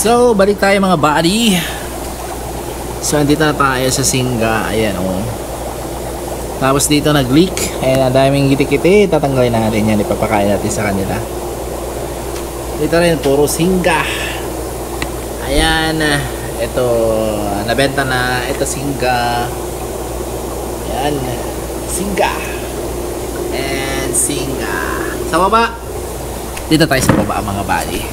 So, balik tayo mga buddy. So, andito na tayo sa Singa. Ayan, oh. Tapos dito nag-leak. Ayan, ang daming gitik-gitik. Tatanggalin natin yan. Ipapakain natin sa kanila. Dito rin, puro Singa. Ayan. Ito, nabenta na. Ito, Singa. Ayan. Singa. And Singa. Sa baba. Dito tayo sa baba mga buddy.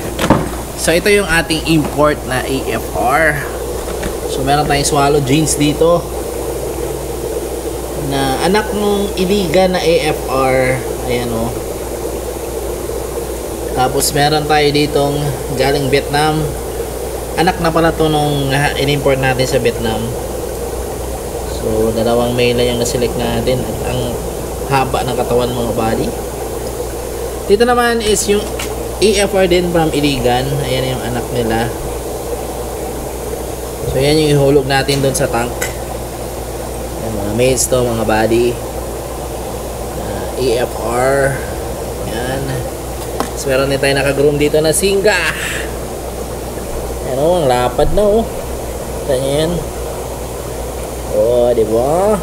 So, ito yung ating import na AFR. So, meron tayong swallow jeans dito na anak ng iliga na AFR. Ayan o. Tapos, meron tayo ditong galing Vietnam. Anak na pala to nung in-import natin sa Vietnam. So, dalawang male yung na-select natin. At ang haba ng katawan mga body. Dito naman is yung AFR din from Iligan. Ayan yung anak nila. So yan yung ihulog natin doon sa tank. Ayan, mga males to mga body. AFR. Ayan. So meron din tayo nakagroom dito na Singa. Ayan o, ang lapad na o. Kita nyo yan. O, diba?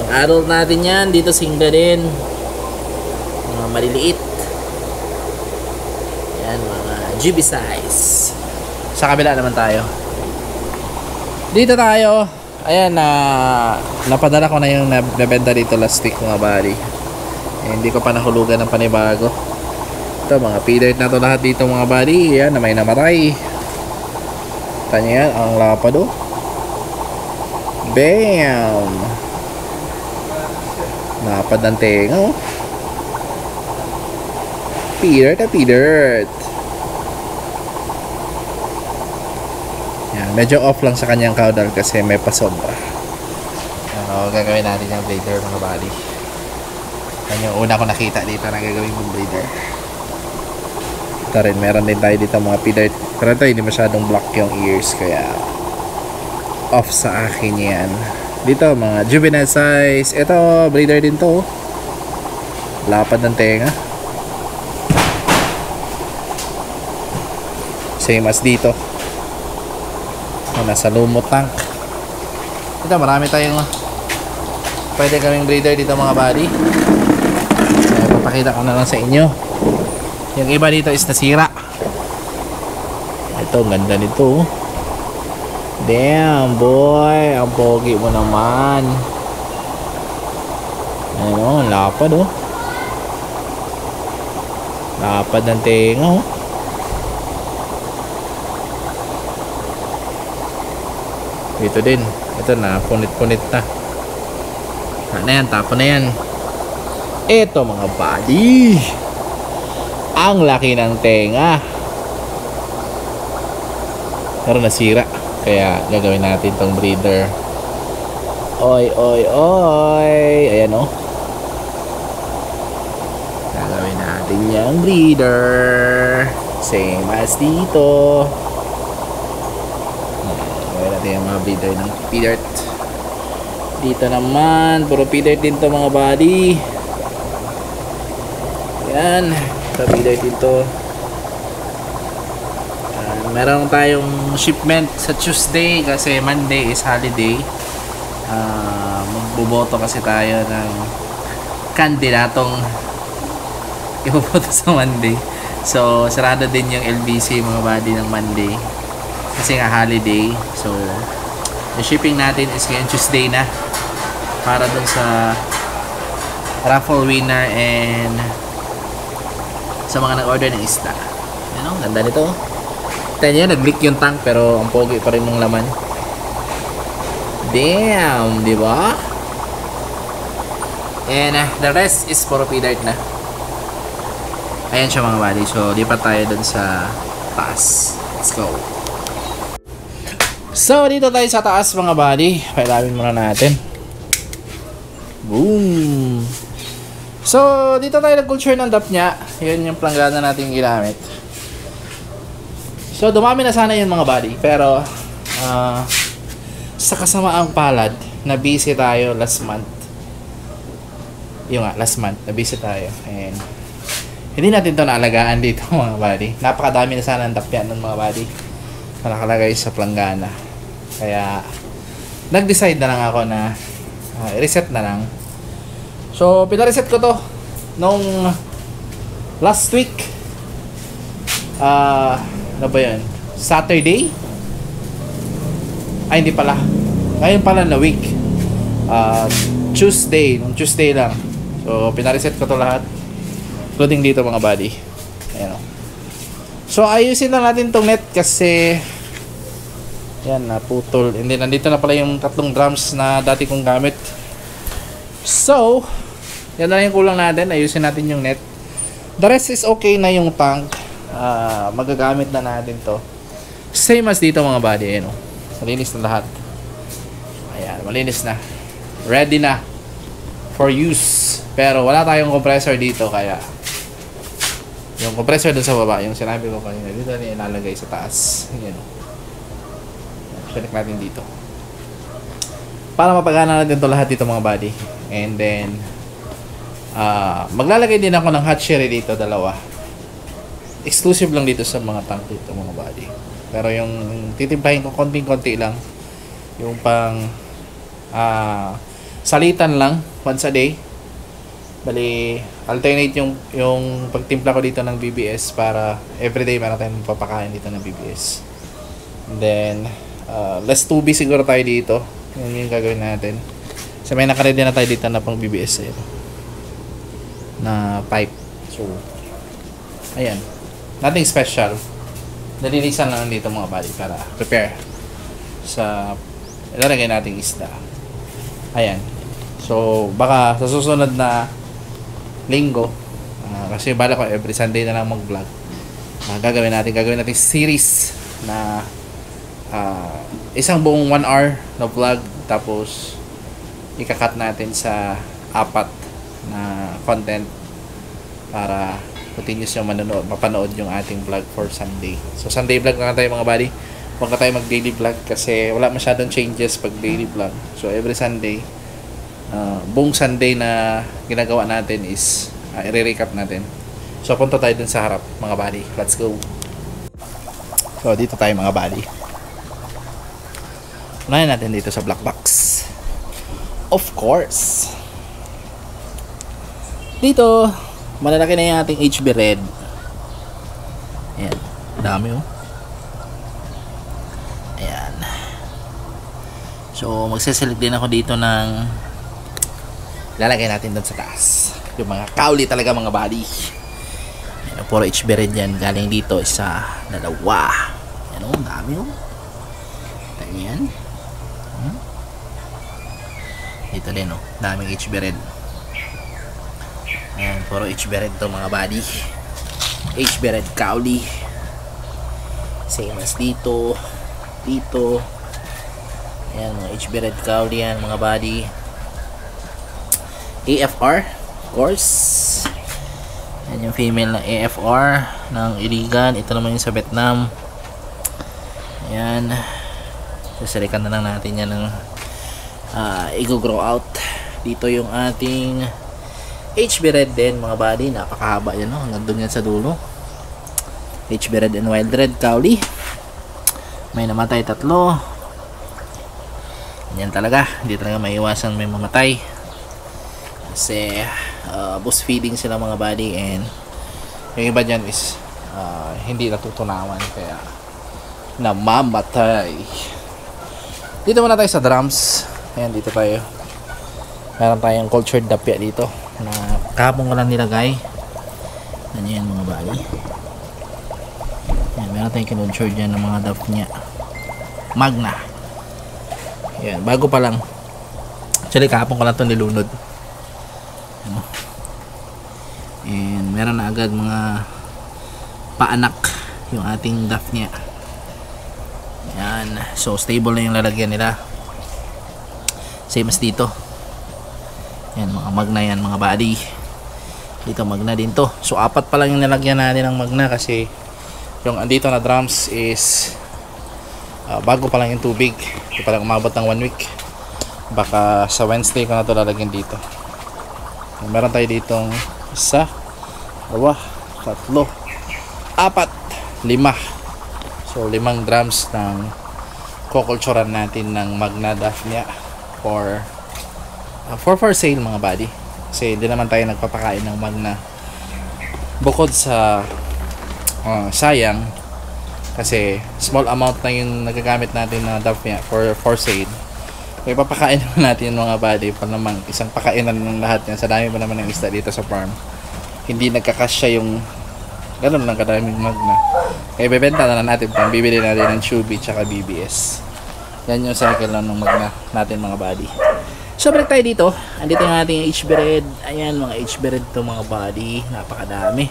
Ang adult natin yan. Dito Singa din. Mga maliliit. Yan, mga GB size. Sa kabila naman tayo. Dito tayo. Ayan, napadala ko na yung nabenta dito last week mga buddy. Hindi ko pa nahulugan ng panibago. Ito, mga feeder na to lahat dito mga buddy. Ayan, na may namatay. Tanya yan, ang lapad oh. Bam! Lapad ng tenga oh. Peter na Peter. Yan, medyo off lang sa kanyang caudal kasi may pasobra. Ano, gagawin natin yung blader mga buddy. Yan yung una ko nakita dito na gagawin yung blader. Ito rin, meron din tayo dito mga Peter. Pero ito hindi masyadong black yung ears kaya off sa akin yan. Dito mga juvenile size. Ito, blader din to. Lapad ng tenga. Same as dito. Nasa lumot tank. Ito marami tayong pwede kaming breeder dito mga buddy. Papakita ko na lang sa inyo. Yung iba dito is nasira. Ito, ganda nito. Damn boy, ang pogi mo naman. Ayun, lapad oh. Lapad ng tenga oh. Ito din. Ito na, punit-punit na. Ano yan, tapo na yan. Ito mga buddy. Ang laki ng tenga. Pero nasira. Kaya gagawin natin tong breeder. Oy, oy, oy. Ayan o. Gagawin natin yung breeder. Same as dito. Yung mga breeder ng P-Dirt. Dito naman puro P-Dirt din to mga buddy. Yan, ito P-Dirt din to. Meron tayong shipment sa Tuesday kasi Monday is holiday. Magboboto kasi tayo ng kandidatong iboboto sa Monday. So sarado din yung LBC mga buddy ng Monday kasi nga holiday. So yung shipping natin is ngayon Tuesday na para dun sa raffle winner and sa mga nag-order ng isda. Yan o, ganda nito. Tignan nyo, nag-leak yung tank pero ang pogi pa rin ng laman. Damn, di ba? And the rest is puro P-Dirt na. Ayan siya mga buddy. So lipat tayo dun sa taas. Let's go. So, dito tayo sa taas mga buddy. Pailawin muna natin. Boom! So, dito tayo nag-culture ng dap niya. Yun yung planggana natin ginamit. So, dumami na sana yun mga buddy. Pero, sa kasamaang palad, na busy tayo last month. Yung nga, last month, na busy tayo. And, Hindi natin to naalagaan dito mga buddy. Napakadami na sana ng dapyan ng mga buddy na nakalagay sa planggana. Kaya nag-decide na lang ako na i-reset na lang. So pina-reset ko to nung last week. Ano ba yun? Saturday? Ay, hindi pala. Ngayon pala na week. Tuesday. Nung Tuesday lang. So, pinareset ko to lahat. Including dito mga buddy. Ayan o. So, ayusin lang natin tong net kasi yan, naputol. And then, nandito na pala yung 3 drums na dati kong gamit. So, yan na lang yung kulang natin. Ayusin natin yung net. The rest is okay na yung tank. Magagamit na natin to. Same as dito mga buddy. Ayan o. Malinis na lahat. Ayan, malinis na. Ready na for use. Pero wala tayong compressor dito kaya yung compressor doon sa baba, yung sinabi ko kanina, dito na ilalagay sa taas. Ayan. Check natin dito. Para mapagana natin to lahat dito mga buddy. And then maglalagay din ako ng hot sherry dito, dalawa. Exclusive lang dito sa mga tank dito mga buddy. Pero yung titimplahin ko konting-konti lang. Yung pang salitan lang once a day. Bali alternate yung pagtimpla ko dito ng BBS para everyday meron tayong papakain dito ng BBS. And then less 2B siguro tayo dito. Yun yung gagawin natin. So may nakaredy na tayo dito na pang BBS na pipe. So ayan, nothing special. Nalinisan lang dito mga buddy para prepare sa ilalagay nating isda. Ayan. So baka sa susunod na linggo, kasi bala ko every Sunday na lang mag-vlog, gagawin natin series na isang buong 1 hour na vlog, tapos ikakat natin sa 4 na content para continuous yung mapanood yung ating vlog for Sunday. So Sunday vlog na tayo mga buddy. Huwag na tayo mag daily vlog kasi wala masyadong changes pag daily vlog. So every Sunday, buong Sunday na ginagawa natin is i-recap natin. So punta tayo dun sa harap mga buddy. Let's go. So dito tayo mga buddy. Unahin natin dito sa black box. Of course. Dito malalaki na yung ating HB Red. Ayan, dami oh. Ayan. So magsaselect din ako dito ng lalagay natin doon sa taas. Yung mga kauli talaga mga buddy. Ayan, puro HB Red yan. Galing dito, isa, dalawa. Ayan o, dami o. Ayan. Dito din o, daming HB Red. Ayan, puro HB Red to mga buddy. HB Red kauli. Same as dito. Dito. Ayan, mga HB Red kauli yan mga buddy. AFR, of course. Yan yung female na AFR ng Iligan. Ito naman yung sa Vietnam. Ayan. Sasalikan na lang natin yan ng i-grow out. Dito yung ating HB Red din mga buddy. Napakahaba yan, no? Hanggang doon yan sa dulo. HB Red and Wild Red kauli. May namatay 3. Yan talaga. Hindi talaga maiwasan may mamatay. Kasi boost feeding sila mga buddy, and yung iba dyan is hindi natutunawan kaya namamatay. Dito muna tayo sa drums. Ayan, dito tayo. Meron tayong cultured dapya dito na kahapon ko lang nilagay. Ano yan mga buddy. Ayan, meron tayong cultured dyan ng mga dapya Magna. Ayan, bago pa lang. Actually kahapon ko lang ito nilunod. And meron na agad mga paanak yung ating Daphnia. Yan. So stable na yung lalagyan nila. Same as dito. Yan, mga magna yan mga buddy. Dito magna din to. So 4 pa lang yung nilagyan natin ng magna kasi yung andito na drums is bago pa lang yung tubig. Hindi pa lang umabot ng 1 week. Baka sa Wednesday ko na to lalagyan dito. Meron tayo ditong 1, 2, tatlo, apat, lima. So 5 drums ng kukulturan natin ng Magna Daphnia for sale mga buddy. Kasi hindi naman tayo nagpapakain ng Magna bukod sa sayang, kasi small amount na yung nagagamit natin na Daphnia for sale. Kaya papakain naman natin yung mga buddy pa naman, isang pakainan ng lahat yan. Sa dami pa naman ng isda dito sa farm, hindi nagkakasya yung ganun lang kadaming Magna. Kaya bebenta na natin, bibili natin ng Chubby tsaka BBS. Yan yung cycle lang ng Magna natin mga buddy. So balik tayo dito. Andito yung ating HB Red. Ayan mga HB Red to mga buddy. Napakadami.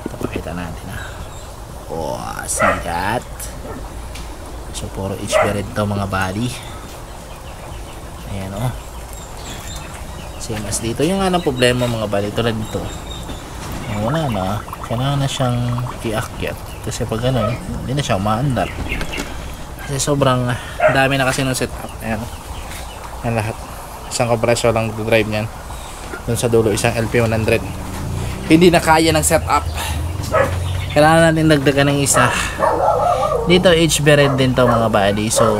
Ito pakita natin ha. Oh, sikat. So puro HB Red to mga buddy. Ayan o. Same as dito. Yung anong problema mga buddy, tulad dito, wala na. Kailangan na siyang i-akyat. Kasi pag gano'n, hindi na siya umaandar. Kasi sobrang dami na kasi ng setup. Ayan o. Yan lahat. Isang kompresor lang drive niyan. Doon sa dulo, isang LP100. Hindi na kaya ng setup. Kailangan natin dagdagan ng isa. Dito, HB Red din to mga buddy. So,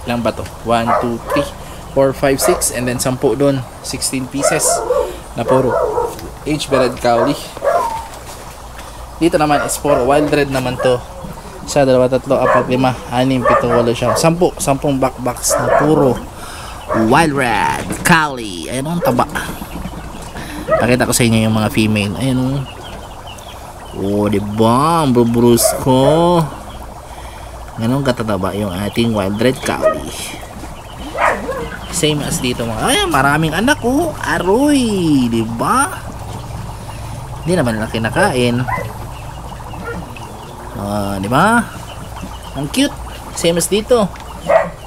ilang ba to? 1, 2, 3, 4, 5, 6. And then 10 doon. 16 pieces. Na puro HB Red Cowley. Dito naman is puro Wild Red naman to. Sa 2, 3, 4, 5, 6, 7, 8 10 backbox na puro Wild Red Cowley. Ayun ang taba. Pakita ko sa inyo yung mga female. Ayun oh, diba? Ang brusko. Ganun katataba yung ating Wild Red Cowley. Same as dito mga. Ay, maraming anak oh. Aroy, diba? Hindi naman nila kinakain. Diba? Ang cute. Same as dito.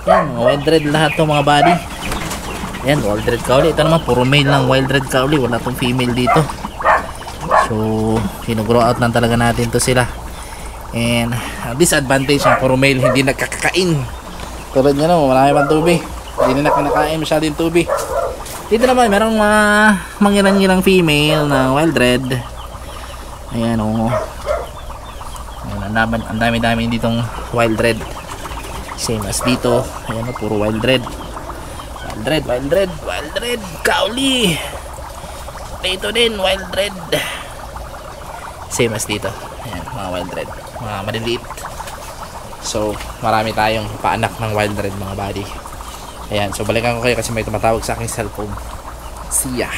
Yan, mga Wild Red lahat to mga buddy. Yan, Wild Red Cowley. Ito naman, puro male lang Wild Red Cowley. Wala tong female dito. So, grow out lang talaga natin to sila. And, disadvantage yung puro male, hindi nagkakakain. Tulad nyo na, marami pang tubi. Hindi na kinakain masyadong tubi. Dito naman, merong mga mangilang-ilang female na Wild Red. Ayan, oh. Ang dami-dami ditong Wild Red. Same as dito. Ayan o, puro Wild Red. Wild Red Cowley. Dito din Wild Red. Same as dito. Ayan, mga Wild Red, mga maliliit. So marami tayong paanak ng Wild Red mga buddy. Ayan, so balikan ko kayo kasi may tumatawag sa aking cellphone. See ya.